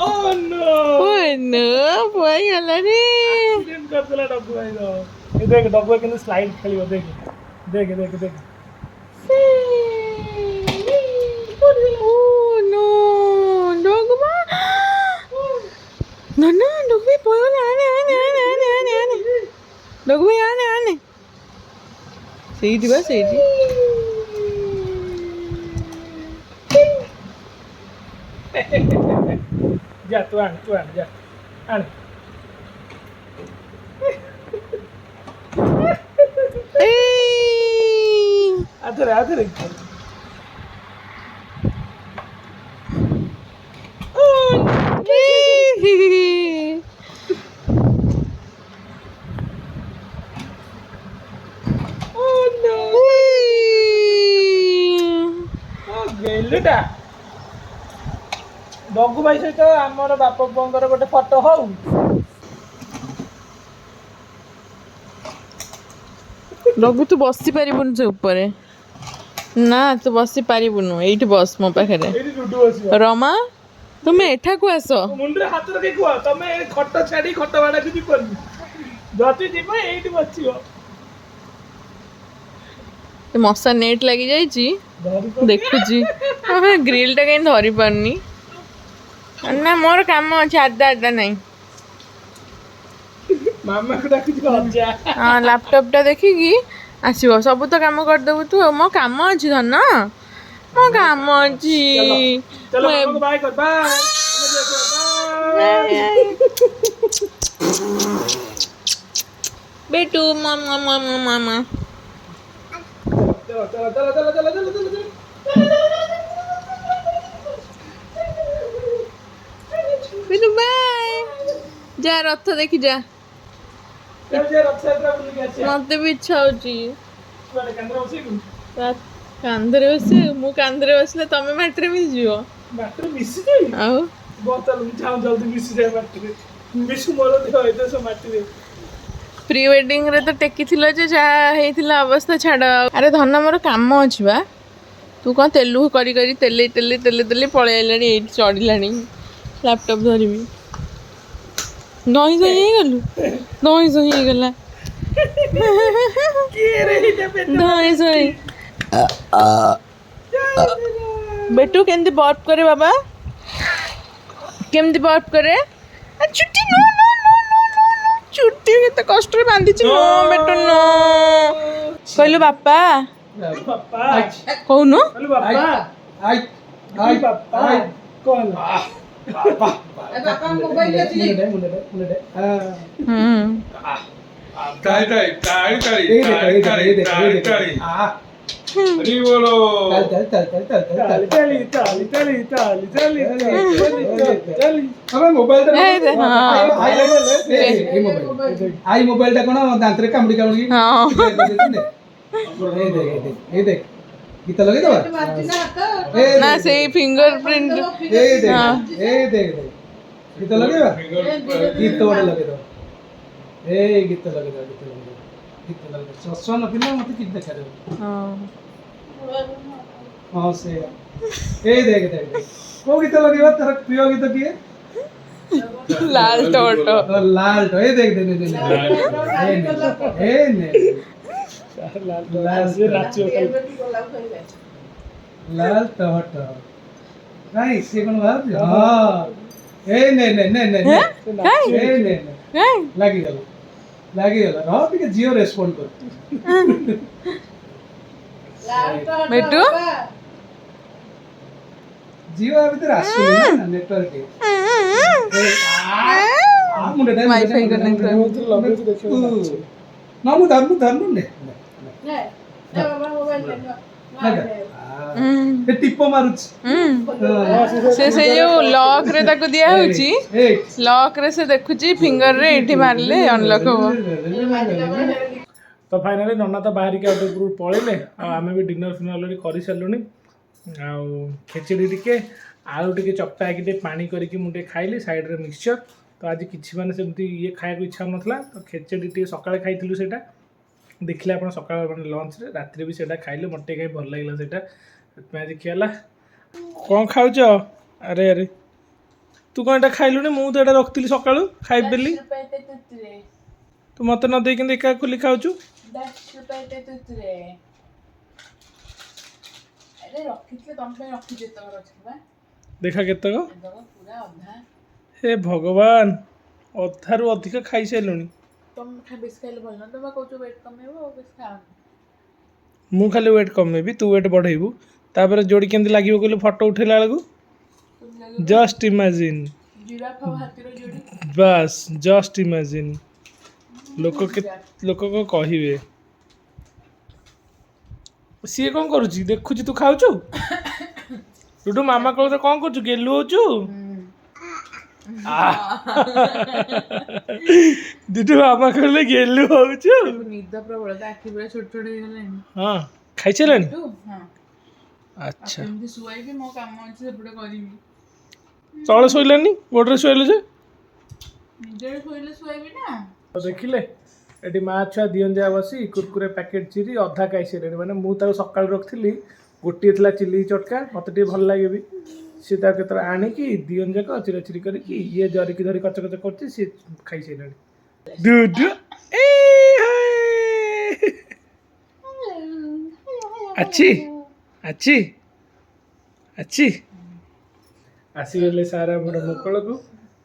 Oh no! ପଇଗଲା ରେ Accident କରିଦେଲା ଡଗୁ ଭାଇ ର। ଏ ଦେଖ ଡଗୁ ଭାଇ କେମିତି ସ୍ଲାଇଡ୍ ଖେଳିବ ଦେଖ। ଦେଖ ଦେଖ ଦେଖ। ଓ ନୋ ଡଗମା ନା ନା ଡଗୁ ଭାଇ ପଇଗଲା ଆନେ ଆନେ ଆନେ ଆନେ ଆନେ ଆନେ ଡଗୁ ଭାଇ ଆନେ ଆନେ ସେଇଠି ବା ସେଇଠି ଯା ତୁ ଆଣ ଯା ଆଣ। ଆଥରେ ଆଥରେ ଗେଲୁଟା ଡଗୁ ଭାଇ ସହିତ ଆମର ବାପ ପୁଅଙ୍କର ଗୋଟେ ଫଟୋ ହଉ। ଡଗୁ ତୁ ବସି ପାରିବୁନି ସେ ଉପରେ ନା ତୁ ବସି ପାରିବୁନୁ ଏଇଠି ବସ ମୋ ପାଖରେ ଏଇଠି ଡୁଡୁ ବସିବ। ରମା ତୁମେ ଏଠାକୁ ଆସ ମୁଣ୍ଡରେ ହାତ ରଖି କୁହ ତମେ ଏ ଖଟ ଛାଡି ଖଟ ବାଡାକୁ ଯିବନି ଯଦି ଯିବ ଏଇଠି ବସିବ। ମଶା ନେଟ୍ ଲାଗି ଯାଇଛି ଧରି ଦେଖୁଛି ଗ୍ରିଲ ଟା କାହିଁ ଧରି ପାରୁନି ନା ମୋର କାମ ଅଛି ଆଦା ଆଦା ନାହିଁ ମାମାକୁ ଡାକୁଛି ଅଜା। ହଁ ଲାପଟପ୍ ଟା ଦେଖିକି ଆସିବ ସବୁ ତ କାମ କରିଦେବୁ ତୁ ମୋ କାମ ଅଛି ଧନ ମୋ କାମ ଅଛି ଚलो ମୁଁ ମାମାକୁ ବାଏ କର ବାଏ। ବେଟୁ ମାମା ମାମା ମାମା चलो चलो चलो चलो चलो चलो चलो चलो ବେଟୁ ବାଏ ଯା ରଥ ଦେଖି ଯା ରଥଯାତ୍ରା ବୁଲିକି ଆସିବା। ମତେ ବି ଇଚ୍ଛା ହଉଛି କୁଆଡେ କାନ୍ଦରେ ବସିବୁ? କାନ୍ଧରେ ବସି ମୁଁ କାନ୍ଧରେ ବସିଲେ ତମେ ମାଟିରେ ମିଶିଯିବ ବାଟରେ ମିଶିଯାଇ ଆଉ ବୋତଲ ଯାଉ ଜଲ୍ଦି ମିଶିଯାଏ ମାଟିରେ ମିଶୁ ମୋର ଦେହ ଏତେ ସବୁ ମାଟିରେ। ପ୍ରି ୱେଡିଂ ରେ ତ ଟେକିଥିଲ ଯେ ଯାହା ହେଇଥିଲା ଅବସ୍ଥା ଛାଡ଼ ଆରେ ଧନ ମୋର କାମ ଅଛି ବା ତୁ କ'ଣ ତେଲୁ କରି କରି ତେଲେଇ ପଳେଇ ଆଇଲାଣି ଏଇଠି ଚଢ଼ିଲାଣି ଲାପଟପ୍ ଧରିବି ଧଇଁ ସଇଁ ହେଇଗଲୁ ଧଇଁ ସଇଁ ହେଇଗଲା ଧଇଁ ସଇଁ ବେଟୁ କେମିତି ବର୍ପ କରେ ବାବା କେମିତି ବର୍ପ କରେ ଚୁଟି no no no no no no ଚୁଟି କେତେ କଷ୍ଟରେ ବାନ୍ଧିଛି नो ବେଟୁ नो କହିଲୁ ବାପା ବାପା କହୁନୁ କହିଲୁ ବାପା ଆଇ ଆଇ ବାପା କଣ ବାପା ମୋବାଇଲ ଅଛି ମୁଣ୍ଡେ ताली ताली ताली ताली ताली ताली ताली अरे बोलो मोबाइल आई मोबाइल टा कोन दांतरे कामड़ी कामड़ी ए देख गीत लगे दबा ना से फिंगरप्रिंट ए देख गीत लगे गीत वाले लगे दो ए गीत लगे दो चश्मा न पिला मते कि देखा दे हां से ए देख को गीत लगे तेरा प्रिय गीत किए लाल टोटो लाल तो ए देख ए ने लाल टोटो नहीं से कोन बात हां ए ने लगी गला रह टिके जियो रेस्पोंड कर बेटू जियो अभी तो आसुनी ना नेटवर्क के आ मुंडे दे वाईफाई कनेक्ट ना मु धरनु ने कर ए टिप्पो मारुछ से जो लॉक रे ताको दिया होची लॉक रे से देखुची फिंगर रे एठी मारले अनलॉक हो तो फाइनाली नन्ना तो बाहर के आउट ग्रुप पळेले आमे भी डिनर फिनर ऑलरेडी करि सलुनी आ खेचड़ी टिके आलू टिके चकटा के पानी करके मुझे खाइली साइड रे मिक्सचर तो आज किसी मैंने सेमती ये खाया इच्छा नथला तो खेचड़ी टिके सकाळे खाइथिलु सेटा देखिले आपण सकाळ माने लंच रे रात्रि भी सेटा खाइले मटे काई भल लागला सेटा आज खियाला कौन खाऊ अरे अरे तू कौन खाइलुनी मु तो एटा रखती सकाळू खाइ बेली 10 रुपए ते तुतरे तू मत न दे कि एका खोली खाऊचु 10 रुपए ते तुतरे अरे रखितले तुम पे रखि दे तो रखबा देखा केतक देखो पूरा अधा हे भगवान अधारू अधिक खाई साइलुनी तुम खा बेस खाइले भल न तुम कहू वेट कमेबो बेस खा मु खाली वेट कमेबी तू वेट बढ़ेबू तापर जोड़ी केमती लागिब कहलु फोटो उठेला बेलू तुम जस्ट इमेजिन जिराफ और हाथी रो जोड़ी बस जस्ट इमेजिन लोक को कहिबे सी कौन करुची देखुची तू खाऊचु टुटू मामा कहू कौन करुचु गेलु होचु दुटू मामा कहले गेलु होचु निद प्रबल आखि पूरा छोट छोट हो गले हां खाइ चलेनी तू हां अच्छा एमती सुआई भी मो काम अछि सेपटे करिमी तले शोइलानी गोडरे शोइले जे निजरे सोइले सुआई भी ना तो देखिले एटी माँ छुआ दियन जा बसी कुरकुरे पैकेट चिरी अधा खाई सारे मैंने मुझे सकाल रखी गोटे थी चिल्ली चटका मत भल लगे भी सी के आणिकी दियन जाक चिरा चिरी करके ये जरिकी धरी कच कच कर सी खाई सारे दुदु अच्छी अच्छी अच्छी आसीगले सारा मोर मुकल को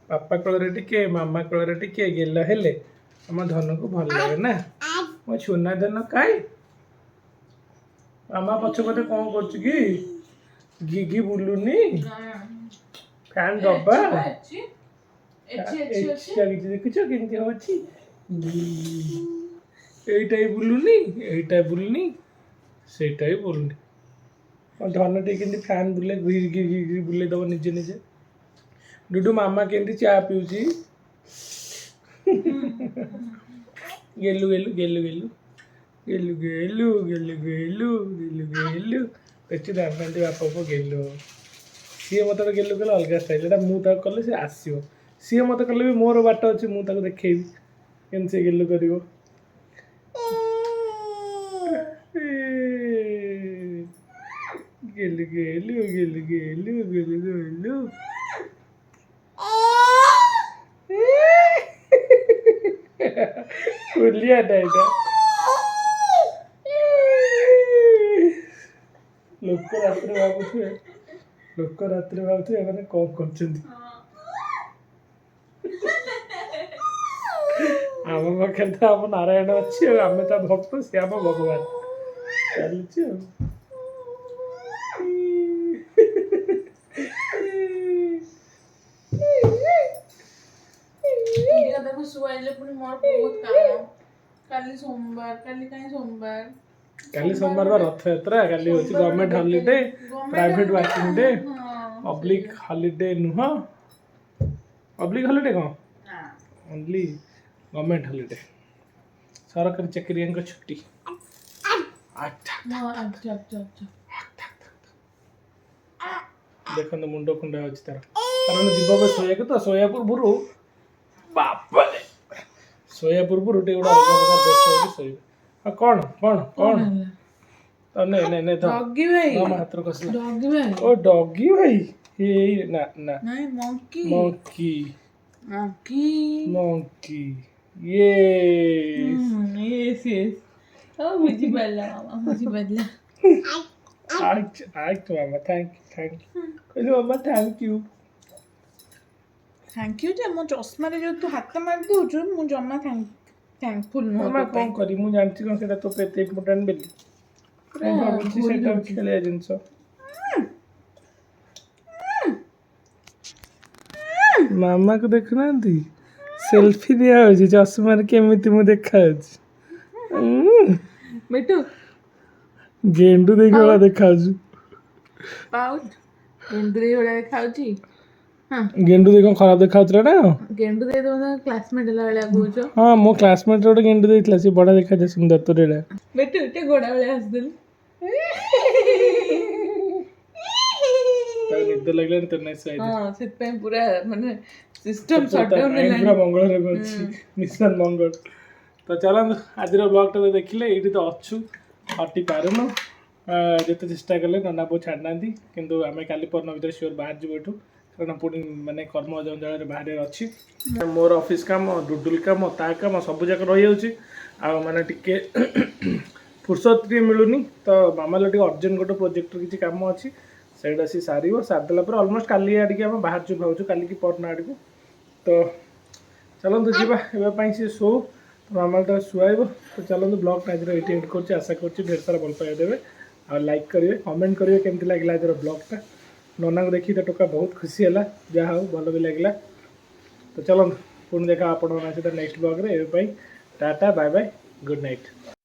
बापा कलर टिके मामा कलर टिके गेल हेले आम धन को भल लगे ना मो सुना धन काई मामा पछपटे कौन कर गिगी बुलुनी फैन डब्बा अच्छी देखुच केमती अच्छी এইটাই বুলুনি এইটাই বুলুনি সেইটাই বুলুনি ধন टे केमती फैन बुले घिर घिर घिर घिर बुले दब निजे निजे डुडू मामा केमती चा पिउची गेलु गेलु गेलु गेलु गेलु गेलु गेलु गेलु गेलु गेलु बेची दांती बापा को गेलु सी मत गेलु कले अलग स्टाइल एटा मु ताको कले से आसीबो सी मत कले भी मोर बाट अछि मु ताको देखेबी केन से गेलु करिवो गेलु गेलु गेलु गेलु गेलु गेलु कुलिया डाइटा लोक रात्रि भावुथे एमाने कौन करछन्ती आम पाखे तो आम नारायण अच्छी आम ता भक्त से आम भगवान चलुची देखो सुआइले पुनी मोर बहुत काम काली सोमवार काली काई सोमवार काली सोमवार बा रथ यात्रा काली होची government holiday private working day public holiday नुह पब्लिक हॉलिडे कौन ओनली गवर्नमेंट हॉलिडे सरकारी चाकरियां को छुट्टी देखो मुंड खुंडा अच्छी तार कारण जीव शोया तो शोया पूर्व बाप शोया पूर्व टे गोटे अलग प्रकार शोए कौन कौन कौन तो नहीं नहीं नहीं डॉगी भाई मामा हाथ कसला डॉगी भाई ओ डॉगी भाई ये ना ना नहीं मंकी मंकी मंकी मंकी ये यस यस ओ मुझे बल्ला मामा मुझे बल्ला आक्ट मामा थैंक यू कहले मामा थैंक यू जे मो चश्मा रे जो तू हाथ मार दउछु मु जम्मा थैंकफुल नो मामा कौन करी मु जानछि कोन सेटा तो पेते इम्पोर्टेंट बेली मैं भाबुछि सेटा खेले जिंस मामा को देखना दी सेल्फी दिया हो जी चश्मा रे केमिति मु देखा अछि बेटू गेंडू देखा देखा छु पाउट गेंडू रे होड़ा खाउची हां गेंडू देखो खराब देखा उतरा ना गेंडू दे दो ना क्लासमेट ला कहूछ हां मो क्लासमेट रे गेंडू देइतला से बड़ा देखा जे सुंदर तो रेडा बेटू टे गोड़ा वाले हंस दिल ता निद लागले तो नाइस आइड हां सिट पे पूरा माने सिस्टम शटडाउन पूरा मंगल रे अछि मिशन मंगल तो चलन आज रो ब्लॉग टा देखिले एठी तो अछु हटी पारुनो जेते चेष्टा कले नना बो छाड़ना किंतु आमे काली परन भीतर श्योर बाहर जबेठू କାରଣ ପୁଣି ମାନେ କର୍ମ ଜଞ୍ଜାଳରେ ବାହାରେ ଅଛି। ମୋର ଅଫିସ୍ କାମ, ଡୁଡୁଲ୍ କାମ, ତା କାମ ସବୁ ଯାକ ରହିଯାଉଛି। ଆଉ ମାନେ ଟିକେ ଫୁର୍ସତ ଟିକେ ମିଳୁନି। ତ ମାମାର ଟିକେ ଅର୍ଜେଣ୍ଟ ଗୋଟେ ପ୍ରୋଜେକ୍ଟର କିଛି କାମ ଅଛି, ସେଇଟା ସେ ସାରିବ। ସାରିଦେଲା ପରେ ଅଲମୋଷ୍ଟ କାଲି ଆଡ଼ିକି ଆମେ ବାହାରୁଛୁ ଭାବୁଛୁ, କାଲିକି ପରଦିନ ଆଡ଼କୁ। ତ ଚାଲନ୍ତୁ ଯିବା ଏବେ ପାଇଁ ସେ ଶୋଉ, ମାମା ତାକୁ ଶୁଆଇବ। ତ ଚାଲନ୍ତୁ ବ୍ଲଗ୍ଟା ଆଜିର ଏଇଠି ଏଣ୍ଡ କରୁଛି। ଆଶା କରୁଛି ଢେର ସାରା ଭଲ ପାଇବା ଦେବେ, ଆଉ ଲାଇକ୍ କରିବେ, କମେଣ୍ଟ କରିବେ କେମିତି ଲାଗିଲା ଆଜିର ବ୍ଲଗ୍ଟା। ନନାକୁ ଦେଖି ତ ଟୋକା ବହୁତ ଖୁସି ହେଲା, ଯାହା ହଉ ଭଲ ବି ଲାଗିଲା। ତ ଚାଲନ୍ତୁ ପୁଣି ଦେଖା ଆପଣଙ୍କ ସହିତ ନେକ୍ସଟ ବ୍ଲଗ୍ରେ। ଏବେ ପାଇଁ tata bye bye, good night.